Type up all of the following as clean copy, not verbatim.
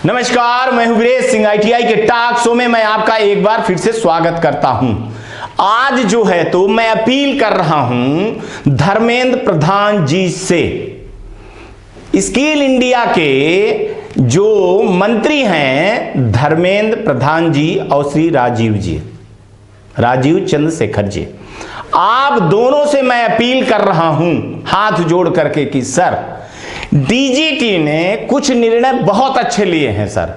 नमस्कार, मैं हूं वीरेश सिंह। आईटीआई के टॉक शो में मैं आपका एक बार फिर से स्वागत करता हूं। आज जो है तो मैं अपील कर रहा हूं धर्मेंद्र प्रधान जी से। स्किल इंडिया के जो मंत्री हैं धर्मेंद्र प्रधान जी और श्री राजीव चंद्रशेखर जी, आप दोनों से मैं अपील कर रहा हूं हाथ जोड़ करके कि सर, डीजीटी ने कुछ निर्णय बहुत अच्छे लिए हैं सर,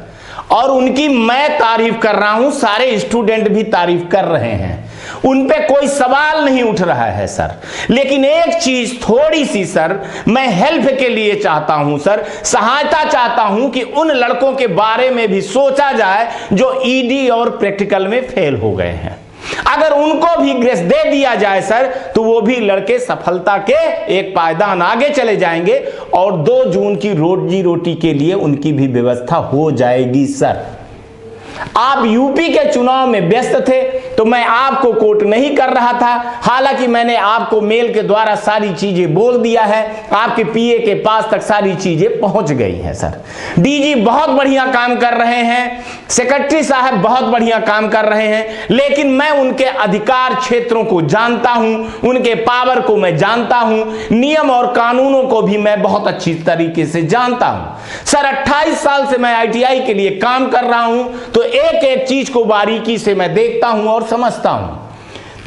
और उनकी मैं तारीफ कर रहा हूं, सारे स्टूडेंट भी तारीफ कर रहे हैं, उन पे कोई सवाल नहीं उठ रहा है सर। लेकिन एक चीज थोड़ी सी सर मैं हेल्प के लिए चाहता हूं सर, सहायता चाहता हूं कि उन लड़कों के बारे में भी सोचा जाए जो ईडी और प्रैक्टिकल में फेल हो गए हैं। अगर उनको भी ग्रेस दे दिया जाए सर तो वो भी लड़के सफलता के एक पायदान आगे चले जाएंगे और 2 जून की रोजी रोटी के लिए उनकी भी व्यवस्था हो जाएगी सर। आप यूपी के चुनाव में व्यस्त थे तो मैं आपको कोट नहीं कर रहा था, हालांकि मैंने आपको मेल के द्वारा सारी चीजें बोल दिया है, आपके पीए के पास तक सारी चीजें पहुंच गई हैं सर। डीजी बहुत बढ़िया काम कर रहे हैं, सेक्रेटरी साहब बहुत बढ़िया काम कर रहे हैं, लेकिन मैं उनके अधिकार क्षेत्रों को जानता हूं, उनके पावर को मैं जानता हूं, नियम और कानूनों को भी मैं बहुत अच्छी तरीके से जानता हूं सर। 28 साल से मैं आईटीआई के लिए काम कर रहा हूं तो एक एक चीज को बारीकी से मैं देखता हूं और समझता हूं।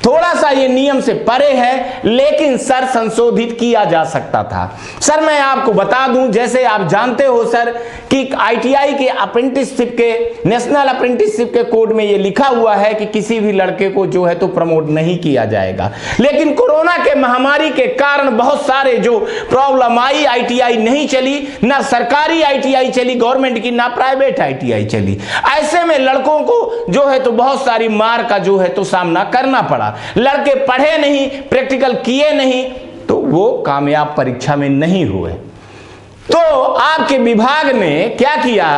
थोड़ा सा ये नियम से परे है, लेकिन सर संशोधित किया जा सकता था। सर मैं आपको बता दूं, जैसे आप जानते हो सर कि आईटीआई के अप्रेंटिसशिप के नेशनल अप्रेंटिसशिप के कोड में ये लिखा हुआ है कि किसी भी लड़के को जो है तो प्रमोट नहीं किया जाएगा, लेकिन कोरोना के महामारी के कारण बहुत सारे जो प्रॉब्लम आई, आईटीआई नहीं चली, ना सरकारी आईटीआई चली गवर्नमेंट की, ना प्राइवेट आईटीआई चली। ऐसे में लड़कों को जो है तो बहुत सारी मार का जो है तो सामना करना पड़ा। लड़के पढ़े नहीं, प्रैक्टिकल किए नहीं तो वो कामयाब परीक्षा में नहीं हुए। तो आपके विभाग ने क्या किया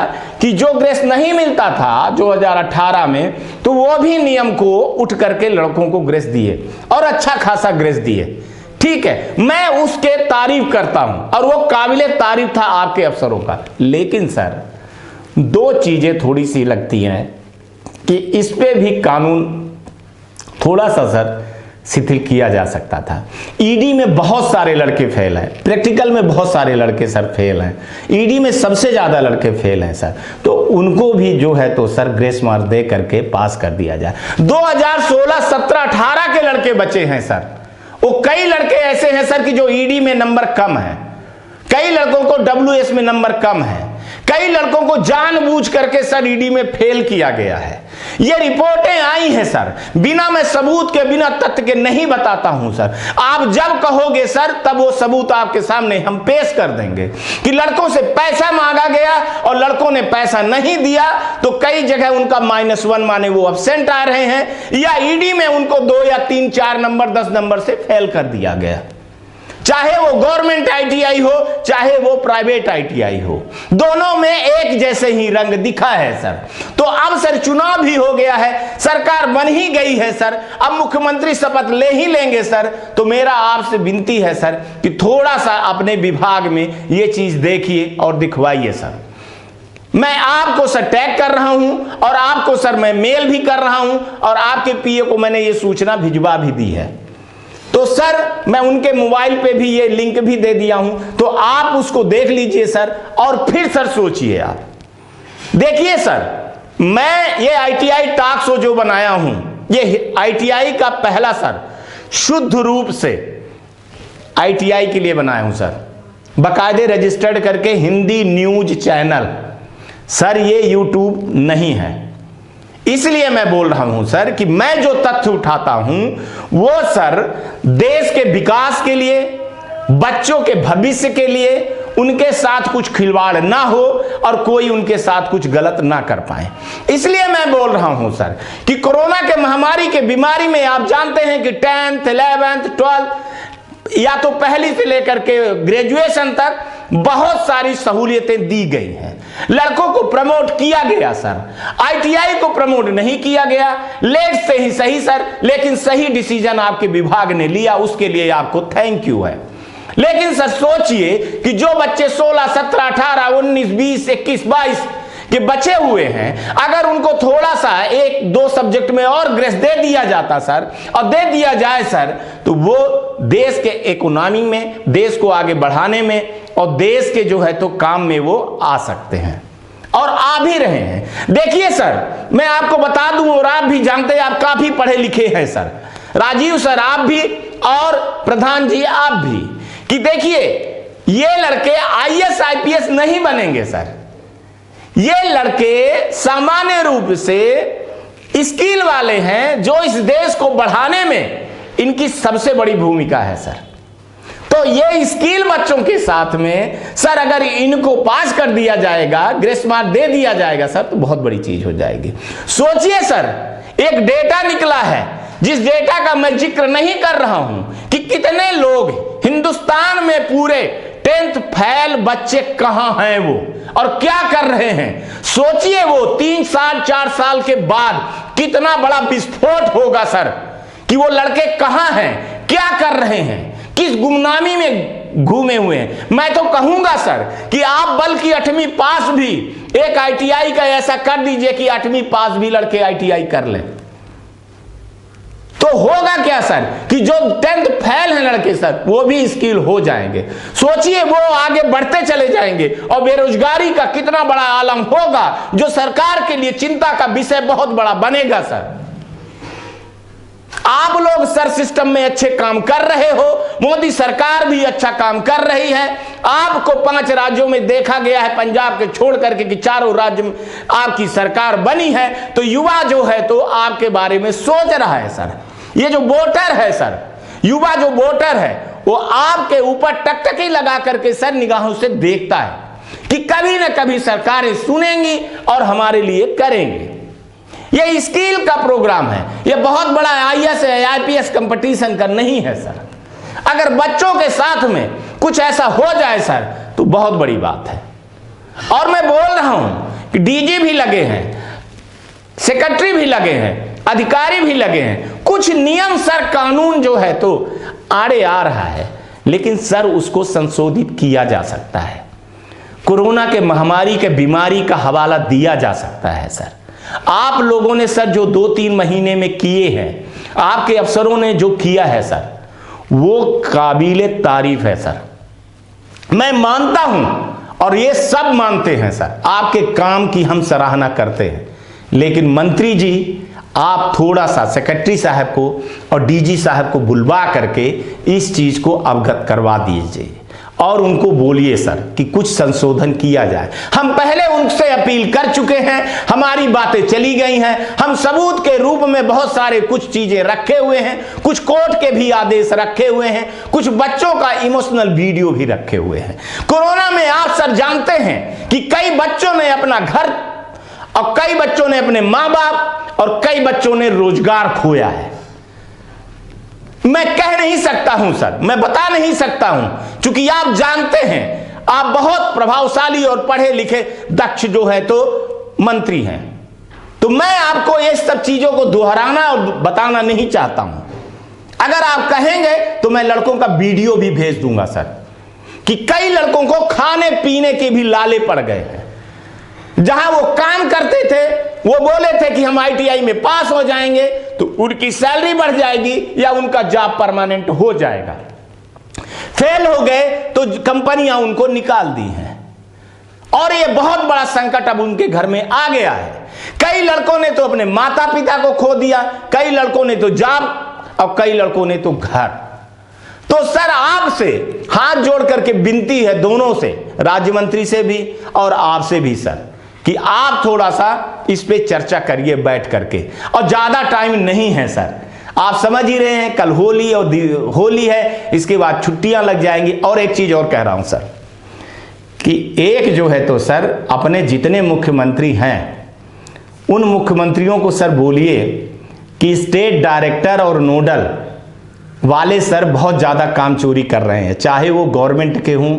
कि जो ग्रेस नहीं मिलता था 2018 में, तो वो भी नियम को उठ करके लड़कों को ग्रेस दिए और अच्छा खासा ग्रेस दिए। ठीक है, मैं उसके तारीफ करता हूं और वो काबिले तारीफ था आपके अफसरों का। लेकिन सर 2 चीजें थोड़ी सी लगती हैं कि इस पे भी कानून थोड़ा सा सर शिथिल किया जा सकता था। ईडी में बहुत सारे लड़के फेल हैं, प्रैक्टिकल में बहुत सारे लड़के सर फेल हैं, ईडी में सबसे ज्यादा लड़के फेल हैं सर, तो उनको भी जो है तो सर ग्रेस मार्क दे करके पास कर दिया जाए। 2016, 17, 18 के लड़के बचे हैं सर, वो कई लड़के ऐसे हैं सर कि जो ईडी में नंबर कम है, कई लड़कों को डब्ल्यूएस में नंबर कम है, कई लड़कों को जानबूझ करके सर ईडी में फेल किया गया है। ये रिपोर्टें आई हैं सर, बिना मैं सबूत के, बिना तथ्य के नहीं बताता हूं सर। आप जब कहोगे सर तब वो सबूत आपके सामने हम पेश कर देंगे कि लड़कों से पैसा मांगा गया और लड़कों ने पैसा नहीं दिया, तो कई जगह उनका -1 माने वो एब्सेंट आ रहे हैं, या ईडी में उनको 2 या 3, 4 नंबर, 10 नंबर से फेल कर दिया गया। चाहे वो गवर्नमेंट आईटीआई हो, चाहे वो प्राइवेट आईटीआई हो, दोनों में एक जैसे ही रंग दिखा है सर। तो अब सर चुनाव भी हो गया है, सरकार बन ही गई है सर, अब मुख्यमंत्री शपथ ले ही लेंगे सर। तो मेरा आपसे विनती है सर कि थोड़ा सा अपने विभाग में ये चीज देखिए और दिखवाइए सर। मैं आपको सर टैग कर रहा हूं और आपको सर मैं मेल भी कर रहा हूं और आपके पीए को मैंने ये सूचना भिजवा भी दी है। तो सर मैं उनके मोबाइल पे भी ये लिंक भी दे दिया हूं, तो आप उसको देख लीजिए सर और फिर सर सोचिए। आप देखिए सर, मैं ये आईटीआई टॉक शो जो बनाया हूं, ये आईटीआई का पहला सर शुद्ध रूप से आईटीआई के लिए बनाया हूं सर, बाकायदे रजिस्टर्ड करके हिंदी न्यूज चैनल सर, ये यूट्यूब नहीं है। इसलिए मैं बोल रहा हूं सर कि मैं जो तथ्य उठाता हूं वो सर देश के विकास के लिए, बच्चों के भविष्य के लिए, उनके साथ कुछ खिलवाड़ ना हो और कोई उनके साथ कुछ गलत ना कर पाए। इसलिए मैं बोल रहा हूं सर कि कोरोना के महामारी के बीमारी में आप जानते हैं कि 10th, 11th, 12th या तो पहली से लेकर के ग्रेजुएशन तक बहुत सारी सहूलियतें दी गई हैं। लड़कों को प्रमोट किया गया सर, आईटीआई को प्रमोट नहीं किया गया, लेट से ही सही सर, लेकिन सही डिसीजन आपके विभाग ने लिया, उसके लिए आपको थैंक यू है। लेकिन सर सोचिए कि जो बच्चे 16, 17, 18, 19, 20, 21, 22 कि बचे हुए हैं, अगर उनको थोड़ा सा 1-2 सब्जेक्ट में और ग्रेस दे दिया जाता सर, और दे दिया जाए सर, तो वो देश के इकोनॉमी में, देश को आगे बढ़ाने में और देश के जो है तो काम में वो आ सकते हैं, और आ भी रहे हैं। देखिए सर, मैं आपको बता दूं, और आप भी जानते हैं, आप काफी पढ़े लिखे हैं सर, राजीव सर आप भी और प्रधान जी आप भी, कि देखिए ये लड़के आईएएस आईपीएस नहीं बनेंगे सर। ये लड़के सामान्य रूप से स्किल वाले हैं, जो इस देश को बढ़ाने में इनकी सबसे बड़ी भूमिका है सर। तो ये स्किल बच्चों के साथ में सर अगर इनको पास कर दिया जाएगा, ग्रेस मार्क दे दिया जाएगा सर, तो बहुत बड़ी चीज हो जाएगी। सोचिए सर, एक डेटा निकला है, जिस डेटा का मैं जिक्र नहीं कर रहा हूं, कि कितने लोग हिंदुस्तान में पूरे 10th फेल बच्चे कहां हैं वो और क्या कर रहे हैं। सोचिए वो 3 साल 4 साल के बाद कितना बड़ा विस्फोट होगा सर, कि वो लड़के कहां हैं, क्या कर रहे हैं, किस गुमनामी में घूमे हुए हैं। मैं तो कहूंगा सर कि आप बल्कि 8वीं पास भी एक आईटीआई का ऐसा कर दीजिए कि 8वीं पास भी लड़के आईटीआई कर लें, तो होगा क्या सर, कि जो 10th फेल हैं लड़के सर, वो भी स्किल हो जाएंगे। सोचिए वो आगे बढ़ते चले जाएंगे, और बेरोजगारी का कितना बड़ा आलम होगा, जो सरकार के लिए चिंता का विषय बहुत बड़ा बनेगा सर। आप लोग सर सिस्टम में अच्छे काम कर रहे हो, मोदी सरकार भी अच्छा काम कर रही है। आपको 5 राज्यों में देखा गया है, पंजाब के छोड़ करके, कि चारों राज्य में आपकी सरकार बनी है, तो युवा जो है तो आपके बारे में सोच रहा है सर। ये जो वोटर है सर, युवा जो वोटर है, वो आपके ऊपर टकटकी लगा करके सर निगाहों से देखता है कि कभी न कभी सरकारें सुनेंगी और हमारे लिए करेंगे। ये स्किल का प्रोग्राम है, ये बहुत बड़ा आईएएस आईपीएस कंपटीशन का नहीं है सर। अगर बच्चों के साथ में कुछ ऐसा हो जाए सर, तो बहुत बड़ी बात है। और मैं बोल रहा हूं कि डीजी भी लगे हैं, सेक्रेटरी भी लगे हैं, अधिकारी भी लगे हैं, कुछ नियम सर, कानून जो है तो आड़े आ रहा है, लेकिन सर उसको संशोधित किया जा सकता है। कोरोना के महामारी के बीमारी का हवाला दिया जा सकता है सर। आप लोगों ने सर जो 2-3 महीने में किए हैं, आपके अफसरों ने जो किया है सर, वो काबिले तारीफ है सर। मैं मानता हूं, और ये सब मानते हैं सर, आपके काम की हम सराहना करते हैं। लेकिन मंत्री जी, आप थोड़ा सा सेक्रेटरी साहब को और डीजी साहब को बुलवा करके इस चीज को अवगत करवा दीजिए, और उनको बोलिए सर कि कुछ संशोधन किया जाए। हम पहले उनसे अपील कर चुके हैं, हमारी बातें चली गई हैं, हम सबूत के रूप में बहुत सारे कुछ चीजें रखे हुए हैं, कुछ कोर्ट के भी आदेश रखे हुए हैं, कुछ बच्चों का इमोशनल वीडियो भी रखे हुए हैं। कोरोना में आप सर जानते हैं कि कई बच्चों ने अपना घर, और कई बच्चों ने अपने माँ बाप, और कई बच्चों ने रोजगार खोया है। मैं कह नहीं सकता हूं सर, मैं बता नहीं सकता हूं, क्योंकि आप जानते हैं आप बहुत प्रभावशाली और पढ़े लिखे दक्ष जो है तो मंत्री हैं, तो मैं आपको ये सब चीजों को दोहराना और बताना नहीं चाहता हूं। अगर आप कहेंगे तो मैं लड़कों का वीडियो भी भेज दूंगा सर, कि कई लड़कों को खाने पीने के भी लाले पड़ गए हैं। जहां वो काम करते थे, वो बोले थे कि हम आईटीआई में पास हो जाएंगे तो उनकी सैलरी बढ़ जाएगी या उनका जॉब परमानेंट हो जाएगा। फेल हो गए तो कंपनियां उनको निकाल दी हैं, और ये बहुत बड़ा संकट अब उनके घर में आ गया है। कई लड़कों ने तो अपने माता पिता को खो दिया, कई लड़कों ने तो जॉब, और कई लड़कों ने तो घर। तो सर आपसे हाथ जोड़ करके विनती है, दोनों से, राज्य मंत्री से भी और आपसे भी सर, कि आप थोड़ा सा इस पे चर्चा करिए बैठ करके। और ज्यादा टाइम नहीं है सर, आप समझ ही रहे हैं, कल होली और होली है, इसके बाद छुट्टियां लग जाएंगी। और एक चीज और कह रहा हूं सर, कि एक जो है तो सर अपने जितने मुख्यमंत्री हैं, उन मुख्यमंत्रियों को सर बोलिए कि स्टेट डायरेक्टर और नोडल वाले सर बहुत ज़्यादा काम चोरी कर रहे हैं, चाहे वो गवर्नमेंट के हों,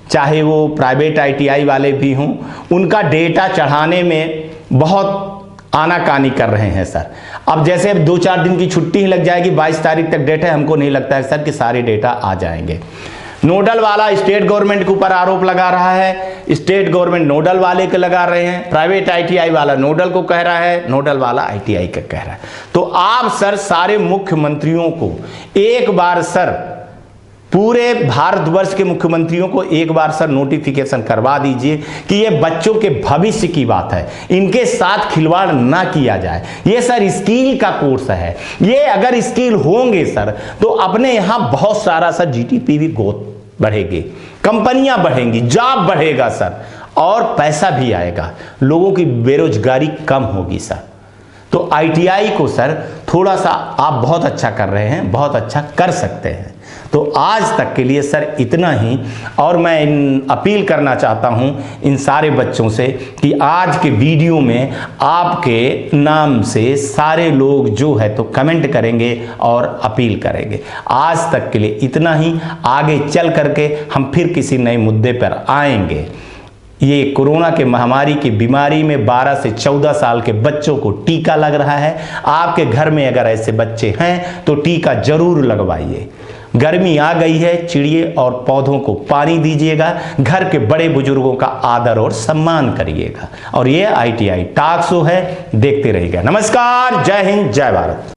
चाहे वो प्राइवेट आईटीआई वाले भी हों, उनका डेटा चढ़ाने में बहुत आनाकानी कर रहे हैं सर। अब जैसे अब 2-4 दिन की छुट्टी ही लग जाएगी, 22 तारीख तक डेट है, हमको नहीं लगता है सर कि सारे डेटा आ जाएंगे। नोडल वाला स्टेट गवर्नमेंट के ऊपर आरोप लगा रहा है, स्टेट गवर्नमेंट नोडल वाले के लगा रहे हैं, प्राइवेट आईटीआई वाला नोडल को कह रहा है, नोडल वाला आईटीआई का कह रहा है। तो आप सर सारे मुख्यमंत्रियों को एक बार सर, पूरे भारतवर्ष के मुख्यमंत्रियों को एक बार सर नोटिफिकेशन करवा दीजिए कि ये बच्चों के भविष्य की बात है, इनके साथ खिलवाड़ ना किया जाए। ये सर स्किल का कोर्स है, ये अगर स्किल होंगे सर तो अपने यहाँ बहुत सारा सर जीडीपी भी ग्रोथ बढ़ेगी, कंपनियां बढ़ेंगी, जॉब बढ़ेगा सर, और पैसा भी आएगा, लोगों की बेरोजगारी कम होगी सर। तो आईटीआई को सर थोड़ा सा आप बहुत अच्छा कर रहे हैं, बहुत अच्छा कर सकते हैं। तो आज तक के लिए सर इतना ही, और मैं अपील करना चाहता हूं इन सारे बच्चों से कि आज के वीडियो में आपके नाम से सारे लोग जो है तो कमेंट करेंगे और अपील करेंगे। आज तक के लिए इतना ही, आगे चल करके हम फिर किसी नए मुद्दे पर आएंगे। ये कोरोना के महामारी की बीमारी में 12 से 14 साल के बच्चों को टीका लग रहा है। आपके घर में अगर ऐसे बच्चे हैं तो टीका जरूर लगवाइए। गर्मी आ गई है, चिड़िए और पौधों को पानी दीजिएगा, घर के बड़े बुजुर्गों का आदर और सम्मान करिएगा। और ये आईटीआई टॉक शो है, देखते रहिएगा। नमस्कार, जय हिंद, जय भारत।